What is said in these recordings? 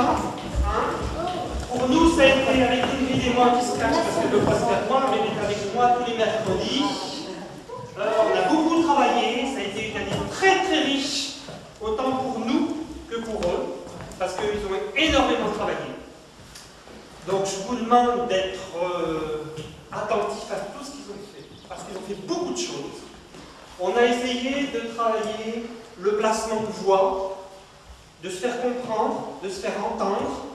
Hein? Pour nous, ça a été avec Ingrid et moi qui se cache parce qu'elle ne veut pas se faire voir, mais elle est avec moi tous les mercredis. On a beaucoup travaillé, ça a été une année très très riche, autant pour nous que pour eux, parce qu'ils ont énormément travaillé. Donc je vous demande d'être attentifs à tout ce qu'ils ont fait, parce qu'ils ont fait beaucoup de choses. On a essayé de travailler le placement de voix, de se faire comprendre, de se faire entendre,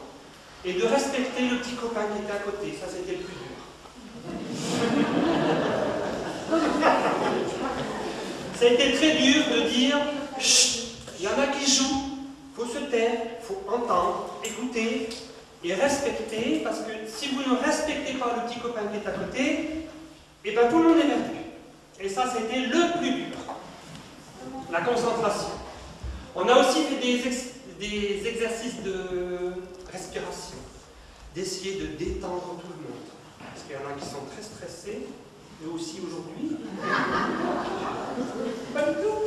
et de respecter le petit copain qui était à côté. Ça, c'était le plus dur. Ça a été très dur de dire « Chut, il y en a qui jouent, il faut se taire, il faut entendre, écouter et respecter, parce que si vous ne respectez pas le petit copain qui est à côté, eh bien tout le monde est perdu. » Et ça, c'était le plus dur. La concentration. On a aussi fait des exercices de respiration, d'essayer de détendre tout le monde. Parce qu'il y en a qui sont très stressés, eux aussi aujourd'hui. Pas du tout.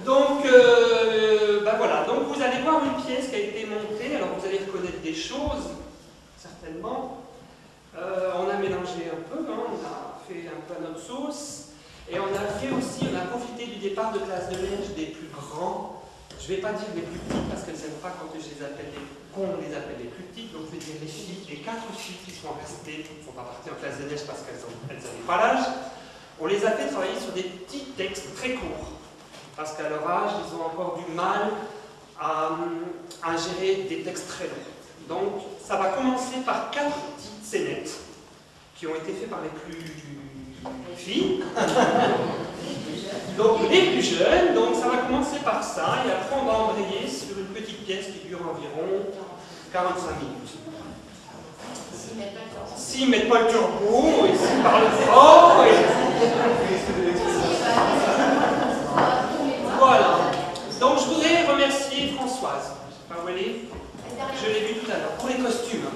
Donc, ben voilà. Donc vous allez voir une pièce qui a été montée. Alors vous allez reconnaître des choses, certainement. On a mélangé un peu, hein, on a fait un peu à notre sauce. Et on a fait aussi, on a profité du départ de classe de neige des plus grands. Je ne vais pas dire les plus petites parce qu'elles n'aiment pas quand qu'on les appelle les plus petites. Donc je vais dire les filles, les 4 filles qui sont restées, qui ne sont pas parties en classe de neige parce qu'elles n'avaient pas l'âge. On les a fait travailler sur des petits textes très courts. Parce qu'à leur âge, ils ont encore du mal à gérer des textes très longs. Donc ça va commencer par 4 petites scénettes qui ont été faites par les plus filles. Donc les plus jeunes, donc ça va commencer par ça, et après on va embrayer sur une petite pièce qui dure environ 45 minutes. S'ils ne mettent pas le turbo, et s'ils parlent fort, voilà. Donc je voudrais remercier Françoise. Enfin, vous voyez, je l'ai vu tout à l'heure, pour les costumes.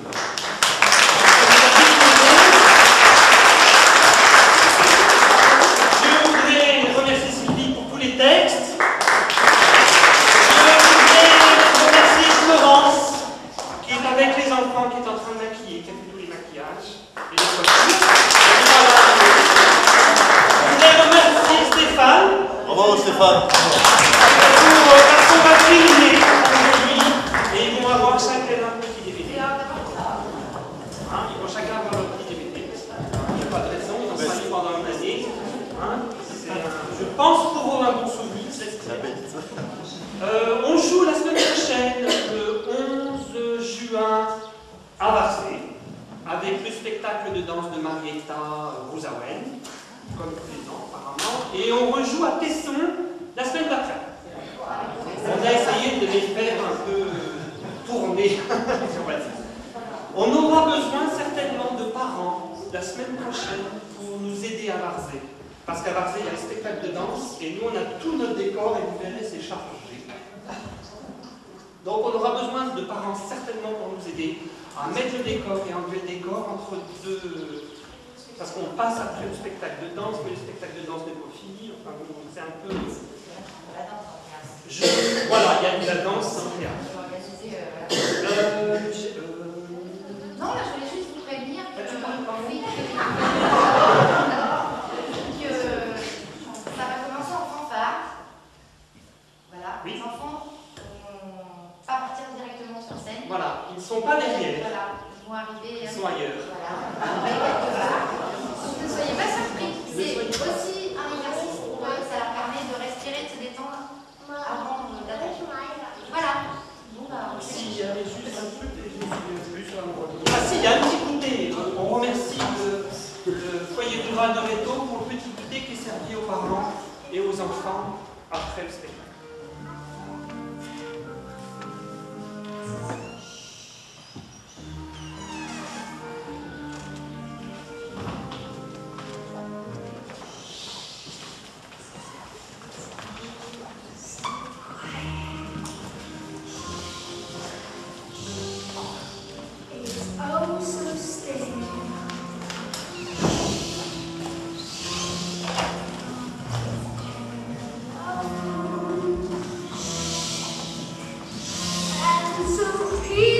Texte. Je voudrais remercier Florence, qui est avec les enfants, qui est en train de maquiller, qui a fait tous les maquillages et les costumes. Je voudrais remercier Stéphane. Bravo Stéphane. Parce qu'on va filmer aujourd'hui et ils vont avoir chacun un petit DVD. Hein, ils vont chacun avoir leur petit DVD. Il n'y a pas de raison, ils ont sali pendant une année. Hein, je pense pour eux un bon souvenir. On joue la semaine prochaine, le 11 juin, à Varzé, avec le spectacle de danse de Marietta Rouzaouen, comme tous les ans apparemment, et on rejoue à Tesson la semaine d'après. On a essayé de les faire un peu tourner, on va dire. On aura besoin certainement de parents la semaine prochaine pour nous aider à Varzé. Parce qu'à Varzé, il y a le spectacle de danse, et nous, on a tout notre décor, et vous verrez, c'est chargé. Donc, on aura besoin de parents, certainement, pour nous aider à mettre le décor et enlever le décor entre deux... Parce qu'on passe après le spectacle de danse, mais le spectacle de danse n'est pas fini, enfin, c'est un peu... Voilà, il y a de la danse en théâtre. Non, là, je voulais juste vous prévenir que... Ça va commencer en fanfare. Voilà, oui. Les enfants vont pas partir directement sur scène. Voilà, ils ne sont pas derrière. Voilà, ils vont arriver. Ils sont ailleurs. Voilà, arriver quelque part. Donc ne soyez pas surpris. C'est aussi un exercice pour eux. Ça leur permet de respirer, de se détendre avant d'attaquer. Voilà. Bon, bah, S'il y avait juste un truc, je me souviens plus sur la droite. Ah si, il y a un petit goûter. On remercie le foyer rural de Réto pour le petit goûter qui est servi aux parents et aux enfants après le spectacle. Oh, so still. And so peaceful.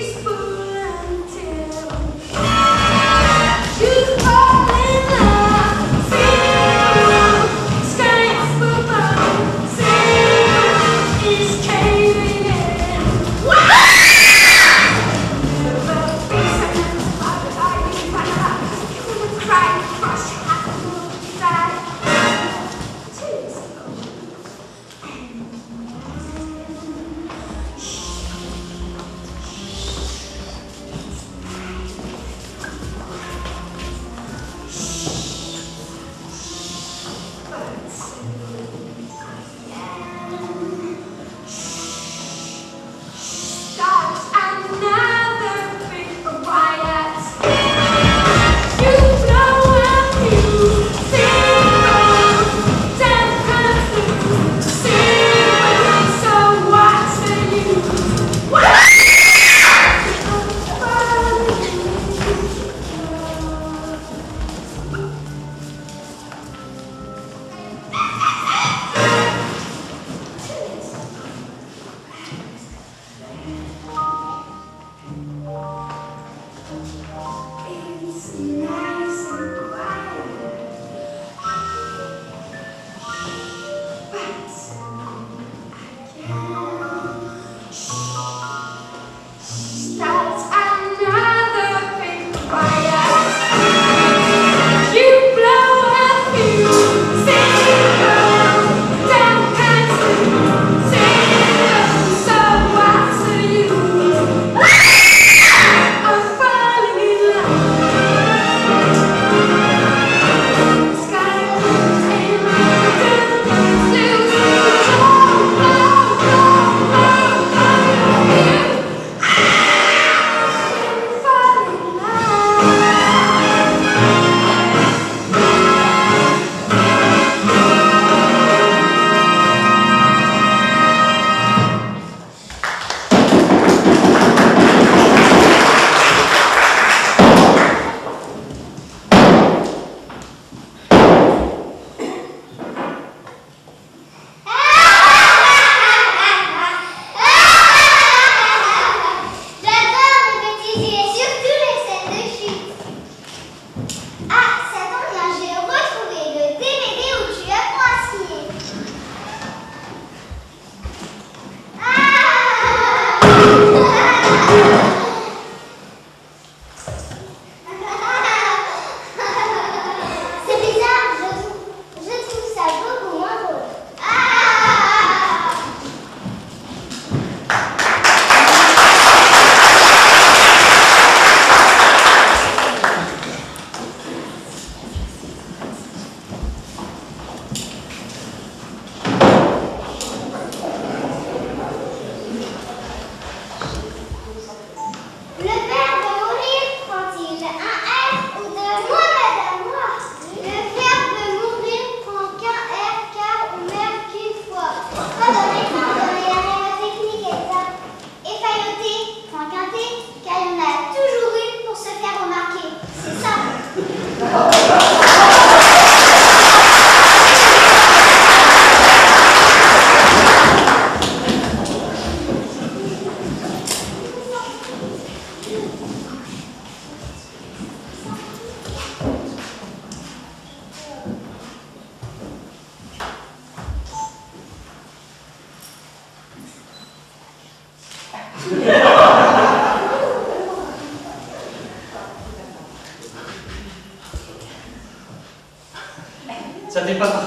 Ça fait pas